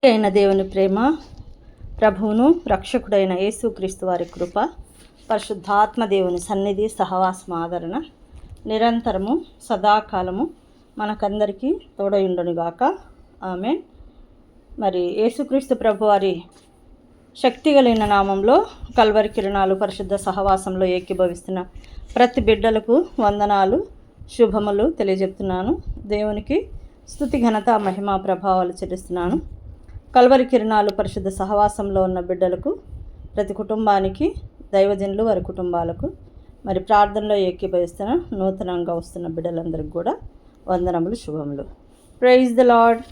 అయిన దేవుని ప్రేమ, ప్రభువును రక్షకుడైన యేసుక్రీస్తు వారి కృప, పరిశుద్ధాత్మ దేవుని సన్నిధి, సహవాసం, ఆదరణ నిరంతరము సదాకాలము మనకందరికీ తోడయుండునుగాక. ఆమేన్. మరి యేసుక్రీస్తు ప్రభు వారి శక్తి కలిగిన నామంలో కల్వరి కిరణాలు పరిశుద్ధ సహవాసంలో ఏకీభవిస్తున్న ప్రతి బిడ్డలకు వందనాలు, శుభములు తెలియజెప్తున్నాను. దేవునికి స్తుతి, ఘనత, మహిమ, ప్రభావాలు చెల్లిస్తున్నాను. కల్వరి కిరణాలు పరిశుద్ధ సహవాసంలో ఉన్న బిడ్డలకు, ప్రతి కుటుంబానికి, దైవజనులు వారి కుటుంబాలకు, మరి ప్రార్థనలో ఏకీభవిస్తున్న నూతనంగా వస్తున్న బిడ్డలందరికీ కూడా వందనములు, శుభములు. Praise the Lord.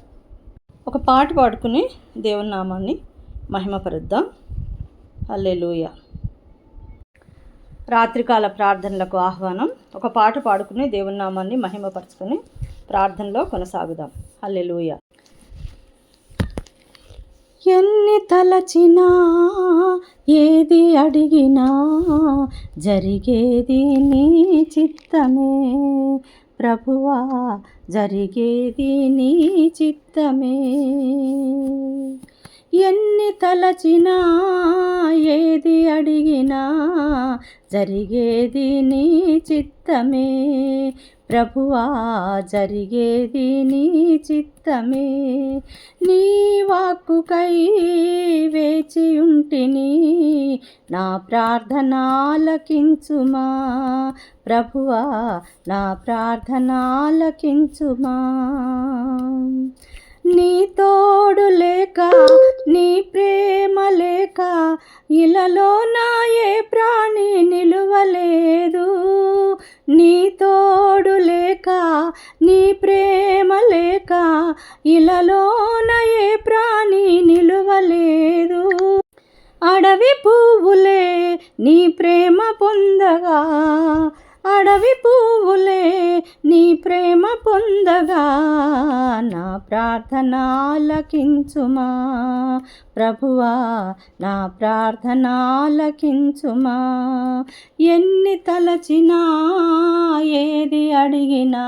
ఒక పాట పాడుకుని దేవుని నామాన్ని మహిమపరుద్దాం. హల్లెలూయా. రాత్రికాల ప్రార్థనలకు ఆహ్వానం. ఒక పాట పాడుకుని దేవుని నామాన్ని మహిమపరుచుకొని ప్రార్థనలో కొనసాగుదాం. హల్లెలూయా. ఎన్ని తలచినా, ఏది అడిగినా, జరిగేది నీ చిత్తమే ప్రభువా, జరిగేది నీ చిత్తమే. ఎన్ని తలచినా, ఏది అడిగినా, జరిగేది నీ చిత్తమే ప్రభువా, జరిగేది నీ చిత్తమే. నీ వాక్కుకై వేచియుంటిని, నా ప్రార్థన ఆలకించుమా ప్రభువా, నా ప్రార్థన ఆలకించుమా. నీ తోడు లేక, నీ ప్రేమ లేక, ఇలలో నా ఏ ప్రాణి నిలువలేదు. నీ తోడు లేక, నీ ప్రేమ లేక, ఇలలో నా ఏ ప్రాణి నిలువలేదు. అడవి పువ్వులే నీ ప్రేమ పొందగా, అడవి పువ్వులే నీ ప్రేమ పొందగా, నా ప్రార్థన ఆలకించుమా ప్రభువా, నా ప్రార్థన ఆలకించుమా. ఎన్ని తలచినా, ఏది అడిగినా,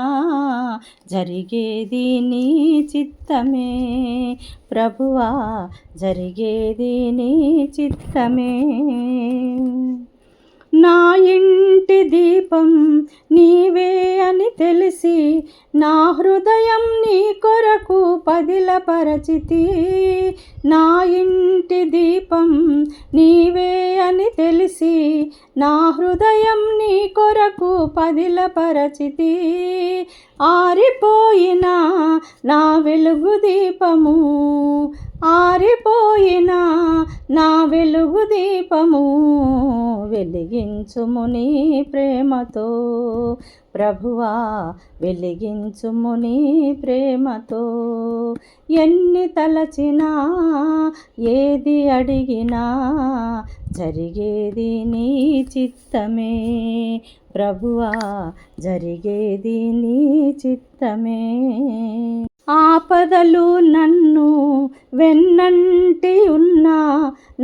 జరిగేది నీ చిత్తమే ప్రభువా, జరిగేది నీ చిత్తమే. నా ఇంటి దీపం నీవే అని తెలిసి, నా హృదయం నీ కొరకు పదిలపరచితి. నా ఇంటి దీపం నీవే అని తెలిసి, నా హృదయం నీ కొరకు పదిలపరచితి. ఆరిపోయిన నా వెలుగు దీపము, ఆరిపోయిన నా వెలుగు దీపము, వెలిగించుము నీ ప్రేమతో ప్రభువా, వెలిగించుము నీ ప్రేమతో. ఎన్ని తలచినా, ఏది అడిగినా, జరిగేది నీ చిత్తమే ప్రభువా, జరిగేది నీ చిత్తమే. ఆపదలు నన్ను వెన్నంటి ఉన్నా,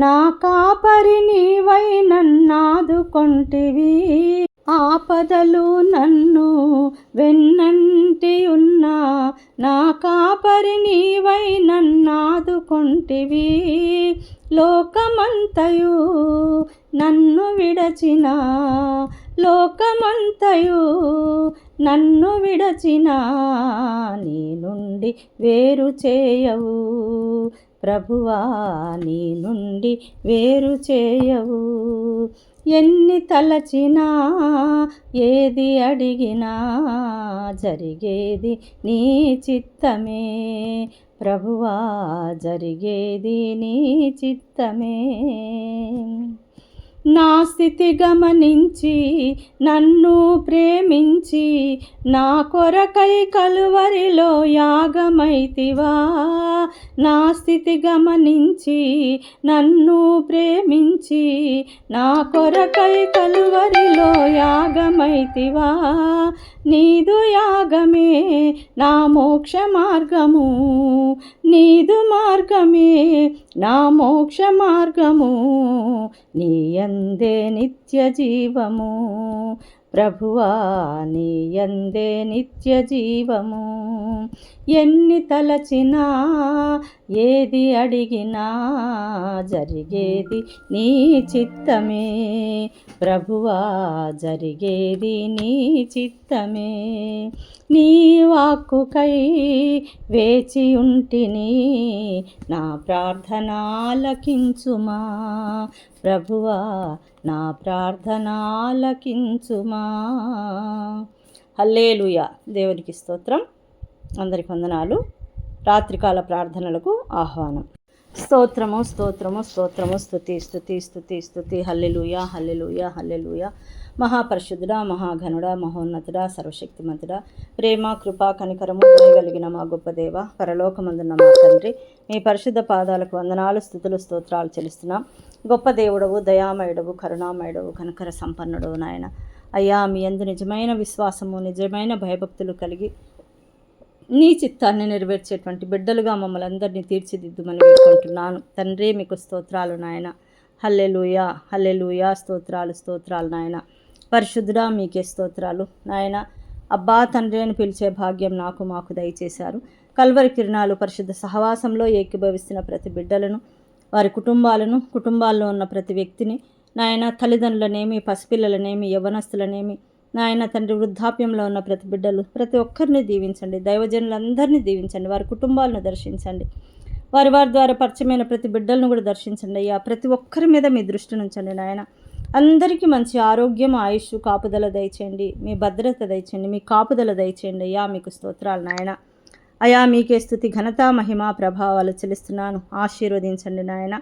నా కాపరి నీవై నన్నాదుకొంటివి. ఆపదలు నన్ను వెన్నంటి ఉన్నా, నా కాపరి నీవై నన్నాదుకొంటివి. లోకమంతయు నన్ను విడచిన, లోకమంతయు నన్ను విడచిన, నీ నుండి వేరు చేయవు ప్రభువా, నీ నుండి వేరు చేయవు. ఎన్ని తలచినా, ఏది అడిగినా, జరిగేది నీ చిత్తమే ప్రభువా, జరిగేది నీ చిత్తమే. నా స్థితి గమనించి నన్ను ప్రేమించి, నా కొరకై కలువరిలో యాగమైతివా. నా స్థితి గమనించి నన్ను ప్రేమించి, నా కొరకై కలువరిలో యాగమైతివా. నీదు యాగమే నా మోక్ష మార్గము, నీదు మార్గమే నా మోక్ష మార్గము, నీ యందే నిత్య జీవము ప్రభువా నీ యందే నిత్య జీవము. ఎన్ని తలచినా ఏది అడిగినా జరిగేది నీ చిత్తమే. ప్రభువా జరిగేది నీ చిత్తమే. నీ వాక్కుకై వేచి ఉంటిని, నా ప్రార్థన ఆలకించుమా. ప్రభువా నా ప్రార్థన ఆలకించుమా. హల్లెలూయా. దేవునికి స్తోత్రం. అందరికి వందనాలు. రాత్రికాల ప్రార్థనలకు ఆహ్వానం. స్తోత్రము స్తోత్రము స్తోత్రము. స్తుతి స్తుతి స్తుతి స్తుతి. హల్లెలూయా హల్లెలూయా హల్లెలూయా. మహాపరిశుద్ధుడా, మహాఘనుడా, మహోన్నతుడా, సర్వశక్తిమంతుడా, ప్రేమ కృపా కనికరము దయగలిగిన మా గొప్ప దేవ, పరలోకమందున్న మా తండ్రి, మీ పరిశుద్ధ పాదాలకు వందనాలు, స్తుతులు, స్తోత్రాలు చెల్లిస్తున్నాం. గొప్ప దేవుడవు, దయామయుడవు, కరుణామయుడవు, కనకర సంపన్నుడవు నాయన. అయ్యా, మీ యందు నిజమైన విశ్వాసము, నిజమైన భయభక్తులు కలిగి నీ చిత్తాన్ని నెరవేర్చేటువంటి బిడ్డలుగా మమ్మల్ని అందరినీ తీర్చిదిద్దుమని వేడుకుంటున్నాను తండ్రి. మీకు స్తోత్రాలు నాయన. హల్లెలూయా హల్లెలూయా. స్తోత్రాలు స్తోత్రాలు నాయన. పరిశుద్ధుడా, మీకే స్తోత్రాలు నాయన. అబ్బా తండ్రి అని పిలిచే భాగ్యం మాకు దయచేశారు. కల్వరి కిరణాలు పరిశుద్ధ సహవాసంలో ఏకీభవిస్తున్న ప్రతి బిడ్డలను, వారి కుటుంబాలను, కుటుంబాల్లో ఉన్న ప్రతి వ్యక్తిని నాయన, తల్లిదండ్రులనేమి, పసిపిల్లలనేమి, యవ్వనస్తులనేమి నాయన తండ్రి, వృద్ధాప్యంలో ఉన్న ప్రతి బిడ్డలు, ప్రతి ఒక్కరిని దీవించండి. దైవజనులందరినీ దీవించండి. వారి కుటుంబాలను దర్శించండి. వారి ద్వారా పరిచయమైన ప్రతి బిడ్డలను కూడా దర్శించండి అయ్యా. ప్రతి ఒక్కరి మీద మీ దృష్టి ఉంచండి నాయన. అందరికీ మంచి ఆరోగ్యం, ఆయుష్, కాపుదల దయచేయండి. మీ భద్రత దయచేయండి. మీ కాపుదల దయచేయండి అయ్యా. మీకు స్తోత్రాలు నాయన. అయ్యా, మీకే స్తుతి, ఘనత, మహిమ, ప్రభావాలు చెల్లిస్తున్నాను. ఆశీర్వదించండి నాయన.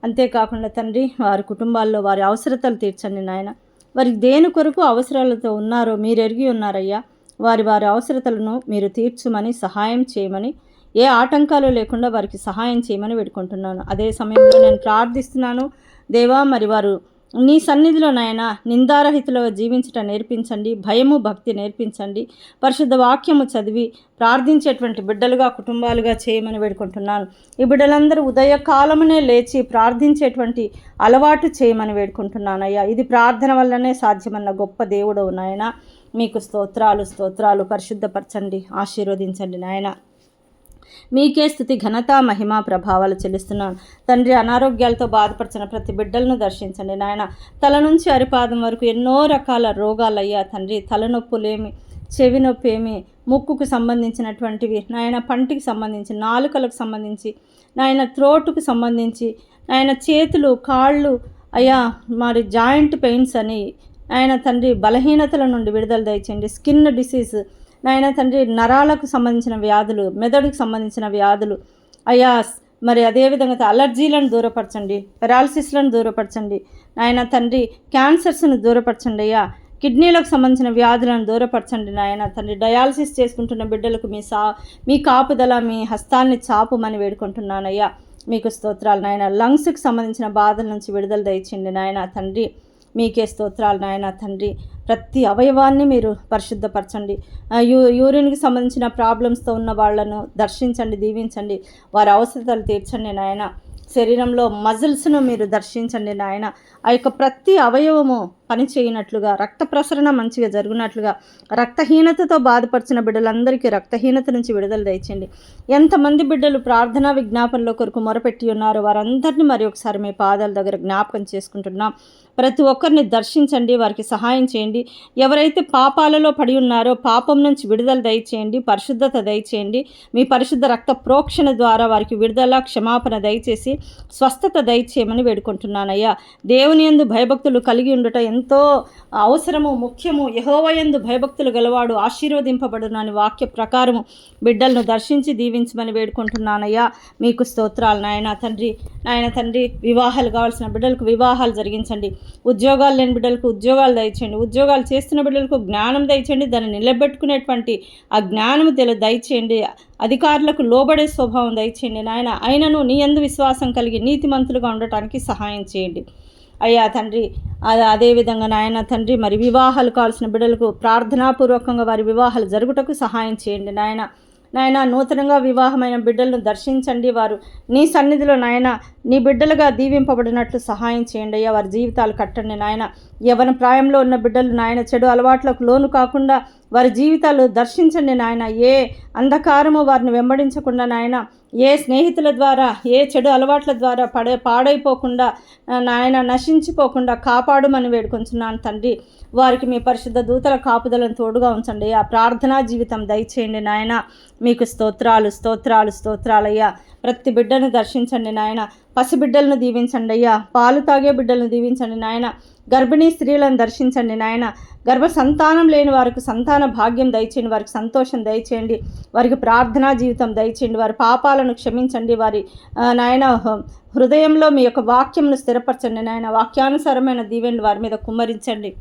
అంతేకాకుండా తండ్రి, వారి కుటుంబాల్లో వారి అవసరతలు తీర్చండి నాయన. వారికి దేని కొరకు అవసరాలతో ఉన్నారో మీరు ఎరిగి ఉన్నారయ్యా. వారి అవసరతలను మీరు తీర్చుమని, సహాయం చేయమని, ఏ ఆటంకాలు లేకుండా వారికి సహాయం చేయమని వేడుకుంటున్నాను. అదే సమయంలో నేను ప్రార్థిస్తున్నాను దేవా, మరి వారు నీ సన్నిధిలో నాయన నిందారహితులుగా జీవించటం నేర్పించండి. భయము, భక్తి నేర్పించండి. పరిశుద్ధ వాక్యము చదివి ప్రార్థించేటువంటి బిడ్డలుగా, కుటుంబాలుగా చేయమని వేడుకుంటున్నాను. ఈ బిడ్డలందరూ ఉదయకాలమునే లేచి ప్రార్థించేటువంటి అలవాటు చేయమని వేడుకుంటున్నాను అయ్యా. ఇది ప్రార్థన వల్లనే సాధ్యమన్న గొప్ప దేవుడవు నాయన. మీకు స్తోత్రాలు స్తోత్రాలు. పరిశుద్ధపరచండి, ఆశీర్వదించండి నాయన. మీకే స్థుతి, ఘనత, మహిమ, ప్రభావాలు చెల్లిస్తున్నాను తండ్రి. అనారోగ్యాలతో బాధపడుతున్న ప్రతి బిడ్డలను దర్శించండి నాయన. తల నుంచి అరిపాదం వరకు ఎన్నో రకాల రోగాలయ్యా తండ్రి. తలనొప్పులేమి, చెవి నొప్పి ఏమి, ముక్కుకు సంబంధించినటువంటివి నాయన, పంటికి సంబంధించి, నాలుకలకు సంబంధించి నాయన, త్రోటుకు సంబంధించి నాయన, చేతులు, కాళ్ళు అయ్యా, మరి జాయింట్ పెయిన్స్ అని నాయన తండ్రి, బలహీనతల నుండి విడుదల దయచేయండి. స్కిన్ డిసీజ్ నాయన తండ్రి, నరాలకు సంబంధించిన వ్యాధులు, మెదడుకు సంబంధించిన వ్యాధులు అయ్యా, మరి అదేవిధంగా అలర్జీలను దూరపరచండి, పెరాలసిస్లను దూరపరచండి నాయన తండ్రి, క్యాన్సర్స్ను దూరపరచండి అయ్యా. కిడ్నీలకు సంబంధించిన వ్యాధులను దూరపరచండి నాయన తండ్రి. డయాలసిస్ చేసుకుంటున్న బిడ్డలకు మీ కాపుదల, మీ హస్తాల్ని చాపుమని వేడుకుంటున్నానయ్యా. మీకు స్తోత్రాలు నాయన. లంగ్స్కి సంబంధించిన బాధల నుంచి విడుదల దయచేయండి నాయన తండ్రి. మీకే స్తోత్రాలు నాయన తండ్రి. ప్రతి అవయవాన్ని మీరు పరిశుద్ధపరచండి. యూరిన్కి సంబంధించిన ప్రాబ్లమ్స్తో ఉన్న వాళ్ళను దర్శించండి, దీవించండి. వారి అవసరతలు తీర్చండి నాయన. శరీరంలో మజిల్స్ను మీరు దర్శించండి నాయన. ఆ యొక్క ప్రతి అవయవము పని చేయనట్లుగా, రక్త ప్రసరణ మంచిగా జరుగునట్లుగా, రక్తహీనతతో బాధపరిచిన బిడ్డలందరికీ రక్తహీనత నుంచి విడుదల దయచేయండి. ఎంతమంది బిడ్డలు ప్రార్థనా విజ్ఞాపనలో కొరకు మొరపెట్టి ఉన్నారో వారందరినీ మరి ఒకసారి మీ పాదాల దగ్గర జ్ఞాపకం చేసుకుంటున్నాం. ప్రతి ఒక్కరిని దర్శించండి, వారికి సహాయం చేయండి. ఎవరైతే పాపాలలో పడి ఉన్నారో పాపం నుంచి విడుదల దయచేయండి, పరిశుద్ధత దయచేయండి. మీ పరిశుద్ధ రక్త ప్రోక్షణ ద్వారా వారికి విడుదల, క్షమాపణ దయచేసి స్వస్థత దయచేయమని వేడుకుంటున్నానయ్యా. దేవుని యందు భయభక్తులు కలిగి ఉండుట ఎంతో అవసరము, ముఖ్యము. యెహోవా యందు భయభక్తులు గలవాడు ఆశీర్వదింపబడునని వాక్య ప్రకారము బిడ్డలను దర్శించి దీవించమని వేడుకుంటున్నానయ్యా. మీకు స్తోత్రాలు నాయన తండ్రి. నాయన తండ్రి, వివాహాలు కావాల్సిన బిడ్డలకు వివాహాలు జరిగించండి. ఉద్యోగాలు లేని బిడ్డలకు ఉద్యోగాలు దయచేయండి. ఉద్యోగాలు చేస్తున్న బిడ్డలకు జ్ఞానం దయచేయండి. దాన్ని నిలబెట్టుకునేటువంటి ఆ జ్ఞానము దయచేయండి. అధికారులకు లోబడే స్వభావం దయచేయండి నాయన. అయినను నీ యందు విశ్వాసం కలిగి నీతిమంతులుగా ఉండటానికి సహాయం చేయండి అయ్యా తండ్రి. అదేవిధంగా నాయన తండ్రి, మరి వివాహాలు కావాల్సిన బిడ్డలకు ప్రార్థనాపూర్వకంగా వారి వివాహాలు జరుగుటకు సహాయం చేయండి నాయన. నాయన నూతనంగా వివాహమైన బిడ్డలను దర్శించండి. వారు నీ సన్నిధిలో నాయన నీ బిడ్డలుగా దీవింపబడినట్లు సహాయం చేయండి అయ్యా. వారి జీవితాలు కట్టండి నాయన. యవ్వన ప్రాయంలో ఉన్న బిడ్డలు నాయన చెడు అలవాట్లకు లోను కాకుండా వారి జీవితాలు దర్శించండి నాయన. ఏ అంధకారము వారిని వెంబడించకుండా నాయన, ఏ స్నేహితుల ద్వారా, ఏ చెడు అలవాట్ల ద్వారా పాడైపోకుండా నాయన, నశించిపోకుండా కాపాడుమని వేడుకొంచున్నాను తండ్రి. వారికి మీ పరిశుద్ధ దూతల కాపుదలను తోడుగా ఉంచండి. ఆ ప్రార్థనా జీవితం దయచేయండి నాయన. మీకు స్తోత్రాలు స్తోత్రాలు స్తోత్రాలయ్యా. ప్రతి బిడ్డను దర్శించండి నాయన. పసిబిడ్డలను దీవించండి అయ్యా. పాలు తాగే బిడ్డలను దీవించండి నాయన. గర్భిణీ స్త్రీలను దర్శించండి నాయన. గర్భ సంతానం లేని వారికి సంతాన భాగ్యం దయచేయండి. వారికి సంతోషం దయచేయండి. వారికి ప్రార్థనా జీవితం దయచేయండి. వారి పాపాలను క్షమించండి. వారి నాయన హృదయంలో మీ యొక్క వాక్యంను స్థిరపరచండి నాయన. వాక్యానుసారమైన దీవెనలు వారి మీద కుమ్మరించండి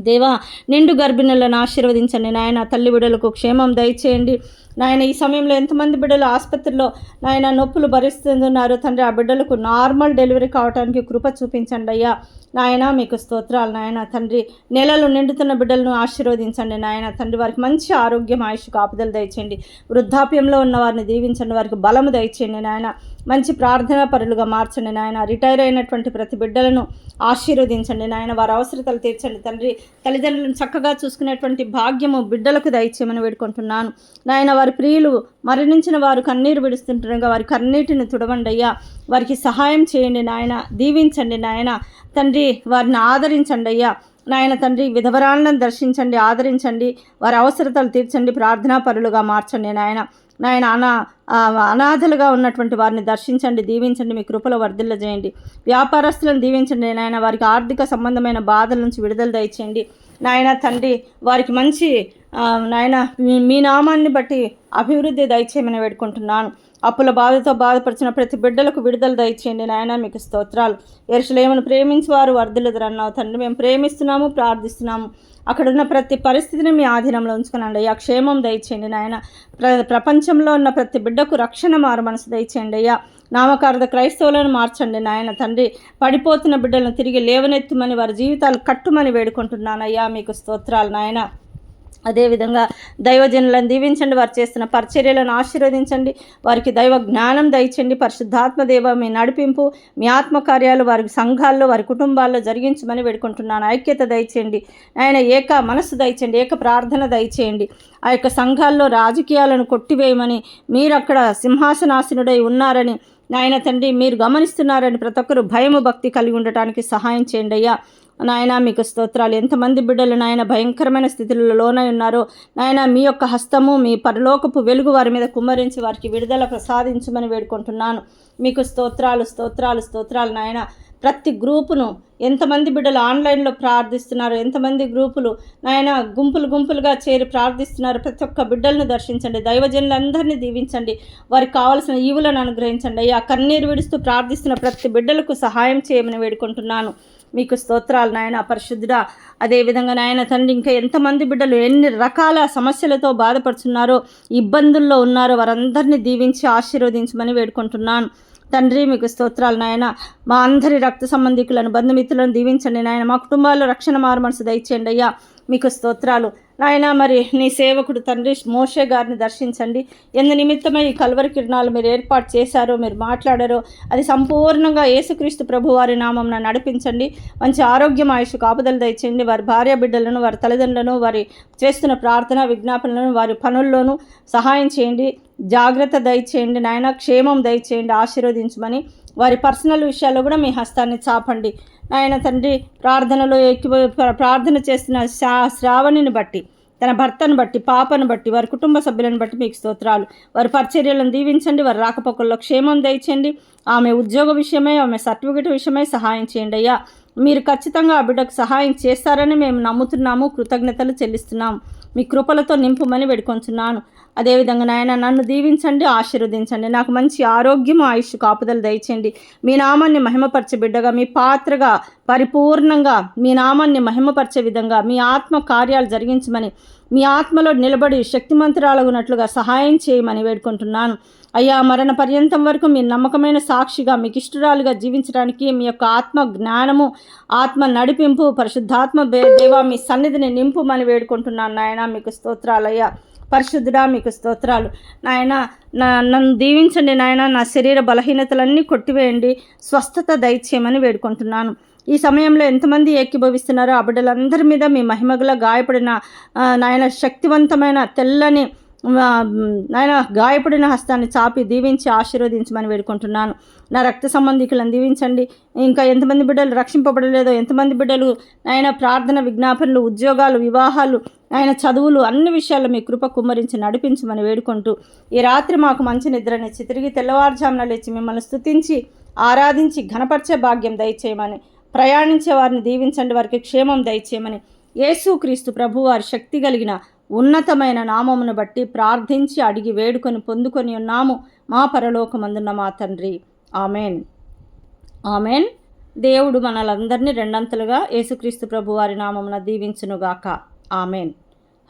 దేవా. నిండు గర్భిణులను ఆశీర్వదించండి నాయన. తల్లి బిడ్డలకు క్షేమం దయచేయండి నాయన. ఈ సమయంలో ఎంతమంది బిడ్డలు ఆసుపత్రిలో నాయన నొప్పులు భరిస్తున్నారు తండ్రి, ఆ బిడ్డలకు నార్మల్ డెలివరీ కావడానికి కృప చూపించండి అయ్యా. నాయన మీకు స్తోత్రాలు నాయన. తండ్రి, నెలలు నిండుతున్న బిడ్డలను ఆశీర్వదించండి నాయన. తండ్రి, వారికి మంచి ఆరోగ్యం, ఆయుష్ కాపుదలు దయచేయండి. వృద్ధాప్యంలో ఉన్న వారిని దీవించండి. వారికి బలము దయచేయండి నాయన. మంచి ప్రార్థనా పరులుగా మార్చండి నాయన. రిటైర్ అయినటువంటి ప్రతి బిడ్డలను ఆశీర్వదించండి నాయన. వారి అవసరతలు తీర్చండి తండ్రి. తల్లిదండ్రులను చక్కగా చూసుకునేటువంటి భాగ్యము బిడ్డలకు దయచేయమని వేడుకుంటున్నాను నాయన. వారి ప్రియులు మరణించిన వారు కన్నీరు విడుస్తుండగా వారి కన్నీటిని తుడవండి అయ్యా. వారికి సహాయం చేయండి నాయన. దీవించండి నాయన. తండ్రి, వారిని ఆదరించండి అయ్యా. నాయన తండ్రి, విధవరాలను దర్శించండి, ఆదరించండి. వారి అవసరతలు తీర్చండి, ప్రార్థనా పరులుగా మార్చండి నాయన. నాయన అనాథలుగా ఉన్నటువంటి వారిని దర్శించండి, దీవించండి, మీ కృపలో వర్ధిల్ల చేయండి. వ్యాపారస్తులను దీవించండి నాయన. వారికి ఆర్థిక సంబంధమైన బాధల నుంచి విడుదల దయచేయండి నాయన. తండ్రి, వారికి మంచి నాయన మీ నామాన్ని బట్టి అభివృద్ధి దయచేయమని వేడుకుంటున్నాను. అప్పుల బాధతో బాధపరిచిన ప్రతి బిడ్డలకు విడుదల దయచేయండి నాయన. మీకు స్తోత్రాలు. యెరూషలేమును ప్రేమించి వారు వర్ధిల్లుదురన్నావు తండ్రి. మేము ప్రేమిస్తున్నాము, ప్రార్థిస్తున్నాము. అక్కడున్న ప్రతి పరిస్థితిని మీ ఆధీనంలో ఉంచుకునండి అయ్యా. క్షేమం దయచేయండి నాయన. ప్రపంచంలో ఉన్న ప్రతి బిడ్డకు రక్షణ మారు మనసు దయచేయండి అయ్యా. నామకార్థ క్రైస్తవులను మార్చండి నాయన. తండ్రి, పడిపోతున్న బిడ్డలను తిరిగి లేవనెత్తుమని, వారి జీవితాలు కట్టుమని వేడుకుంటున్నాను అయ్యా. మీకు స్తోత్రాలు నాయన. అదేవిధంగా దైవజనులను దీవించండి. వారు చేస్తున్న పరిచర్యలను ఆశీర్వదించండి. వారికి దైవ జ్ఞానం దయచండి. పరిశుద్ధాత్మ దేవ మీ నడిపింపు, మీ ఆత్మకార్యాలు వారి సంఘాల్లో, వారి కుటుంబాల్లో జరిగించమని వేడుకుంటున్నాను. ఐక్యత దయచేయండి ఆయన. ఏక మనసు దయచేయండి. ఏక ప్రార్థన దయచేయండి. ఆ యొక్క సంఘాల్లో రాజకీయాలను కొట్టివేయమని, మీరు అక్కడ సింహాసనాసనుడై ఉన్నారని నాయన తండ్రి మీరు గమనిస్తున్నారని ప్రతి ఒక్కరు భయము భక్తి కలిగి ఉండటానికి సహాయం చేయండి అయ్యా. నాయన మీకు స్తోత్రాలు. ఎంతమంది బిడ్డలు నాయన భయంకరమైన స్థితిలో లోనై ఉన్నారో నాయన, మీ యొక్క హస్తము, మీ పరలోకపు వెలుగు వారి మీద కుమ్మరించి వారికి విడుదల ప్రసాదించమని వేడుకుంటున్నాను. మీకు స్తోత్రాలు స్తోత్రాలు స్తోత్రాలు నాయన. ప్రతి గ్రూపును ఎంతమంది బిడ్డలు ఆన్లైన్లో ప్రార్థిస్తున్నారు, ఎంతమంది గ్రూపులు నాయన గుంపులుగా చేరి ప్రార్థిస్తున్నారు. ప్రతి ఒక్క బిడ్డలను దర్శించండి. దైవజనులందరినీ దీవించండి. వారికి కావలసిన ఈవులను అనుగ్రహించండి అయ్యా. కన్నీరు విడుస్తూ ప్రార్థిస్తున్న ప్రతి బిడ్డలకు సహాయం చేయమని వేడుకుంటున్నాను. మీకు స్తోత్రాలు నాయన. పరిశుద్ధుడా, అదేవిధంగా నాయన తండ్రి, ఇంకా ఎంతమంది బిడ్డలు ఎన్ని రకాల సమస్యలతో బాధపడుతున్నారో, ఇబ్బందుల్లో ఉన్నారో వారందరినీ దీవించి ఆశీర్వదించమని వేడుకుంటున్నాను తండ్రి. మీకు స్తోత్రాలు నాయన. మా అందరి రక్త సంబంధికులను, బంధుమిత్రులను దీవించండి నాయన. మా కుటుంబాల్లో రక్షణ మారు మనసు దయచేయండి అయ్యా. మీకు స్తోత్రాలు నాయన. మరి నీ సేవకుడు తండ్రి మోషే గారిని దర్శించండి. ఎందు నిమిత్తమై ఈ కల్వరి కిరణాలు మీరు ఏర్పాటు చేశారో, మీరు మాట్లాడారో అది సంపూర్ణంగా యేసుక్రీస్తు ప్రభు వారి నామంన నడిపించండి. మంచి ఆరోగ్యం, ఆయుష్ కాపుదలు దయచేయండి. వారి భార్య బిడ్డలను, వారి తల్లిదండ్రులను, వారి చేస్తున్న ప్రార్థన విజ్ఞాపనలను, వారి పనుల్లోనూ సహాయం చేయండి. జాగ్రత్త దయచేయండి నాయన. క్షేమం దయచేయండి. ఆశీర్వదించమని వారి పర్సనల్ విషయాల్లో కూడా మీ హస్తాన్ని చాపండి నాయన తండ్రి. ప్రార్థనలో ప్రార్థన చేస్తున్న శ్రావణిని బట్టి, తన భర్తను బట్టి, పాపను బట్టి, వారి కుటుంబ సభ్యులను బట్టి మీకు స్తోత్రాలు. వారి పరిచర్యలను దీవించండి. వారి రాకపోకల్లో క్షేమం దయచేయండి. ఆమె ఉద్యోగ విషయమై, ఆమె సర్టిఫికెట్ విషయమై సహాయం చేయండి అయ్యా. మీరు ఖచ్చితంగా ఆ బిడ్డకు సహాయం చేస్తారని మేము నమ్ముతున్నాము. కృతజ్ఞతలు చెల్లిస్తున్నాము. మీ కృపలతో నింపుమని వేడుకొంచున్నాను. అదేవిధంగా నాయన నన్ను దీవించండి, ఆశీర్వదించండి. నాకు మంచి ఆరోగ్యము, ఆయుష్ కాపుదలు దయచేయండి. మీ నామాన్ని మహిమపరిచే బిడ్డగా, మీ పాత్రగా పరిపూర్ణంగా మీ నామాన్ని మహిమపరిచే విధంగా మీ ఆత్మ కార్యాలు జరిగించమని, మీ ఆత్మలో నిలబడి శక్తిమంతురాలగునట్లుగా సహాయం చేయమని వేడుకుంటున్నాను అయ్యా. మరణ పర్యంతం వరకు మీ నమ్మకమైన సాక్షిగా, మీకు ఇష్టరాలుగా జీవించడానికి మీ యొక్క ఆత్మ జ్ఞానము, ఆత్మ నడిపింపు, పరిశుద్ధాత్మ దేవా మీ సన్నిధిని నింపుమని వేడుకుంటున్నాను నాయన. మీకు స్తోత్రాలయ్యా. పరిశుద్ధుడా మీకు స్తోత్రాలు నాయన. నన్ను దీవించండి నాయన. నా శరీర బలహీనతలన్నీ కొట్టివేయండి, స్వస్థత దయచేయమని వేడుకుంటున్నాను. ఈ సమయంలో ఎంతమంది ఏకీభవిస్తున్నారో ఆ బిడ్డలందరి మీద మీ మహిమగల గాయపడిన నాయన శక్తివంతమైన తెల్లని నాయన గాయపడిన హస్తాన్ని చాపి దీవించి ఆశీర్వదించమని వేడుకుంటున్నాను. నా రక్త సంబంధికులను దీవించండి. ఇంకా ఎంతమంది బిడ్డలు రక్షింపబడలేదో, ఎంతమంది బిడ్డలు నాయన ప్రార్థన, విజ్ఞాపనలు, ఉద్యోగాలు, వివాహాలు, ఆయన చదువులు, అన్ని విషయాల్లో మీ కృప కుమ్మరించి నడిపించమని వేడుకుంటూ ఈ రాత్రి మాకు మంచి నిద్రనిచ్చి తిరిగి తెల్లవారుజామున లేచి మిమ్మల్ని స్తుతించి ఆరాధించి ఘనపరిచే భాగ్యం దయచేయమని, ప్రయాణించే వారిని దీవించండి, వారికి క్షేమం దయచేయమని యేసుక్రీస్తు ప్రభు వారి శక్తి కలిగిన ఉన్నతమైన నామమును బట్టి ప్రార్థించి అడిగి వేడుకొని పొందుకొని ఉన్నాము మా పరలోకమందున్న మా తండ్రి. Amen, amen. దేవుడు మనలందరినీ రెండంతలుగా యేసుక్రీస్తు ప్రభు వారి నామమున దీవించునుగాక. ఆమెన్.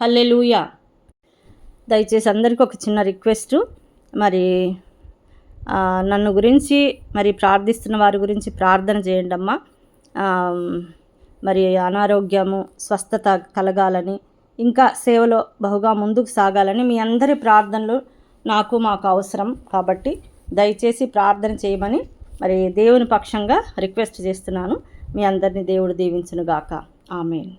హల్లెలూయా. దయచేసి అందరికీ ఒక చిన్న రిక్వెస్టు, మరి నన్ను గురించి మరి ప్రార్థిస్తున్న వారి గురించి ప్రార్థన చేయండి అమ్మా. మరి అనారోగ్యము స్వస్థత కలగాలని, ఇంకా సేవలో బహుగా ముందుకు సాగాలని మీ అందరి ప్రార్థనలు మాకు అవసరం. కాబట్టి దయచేసి ప్రార్థన చేయమని మరి దేవుని పక్షంగా రిక్వెస్ట్ చేస్తున్నాను. మీ అందరినీ దేవుడు దీవించునుగాక. ఆమేన్.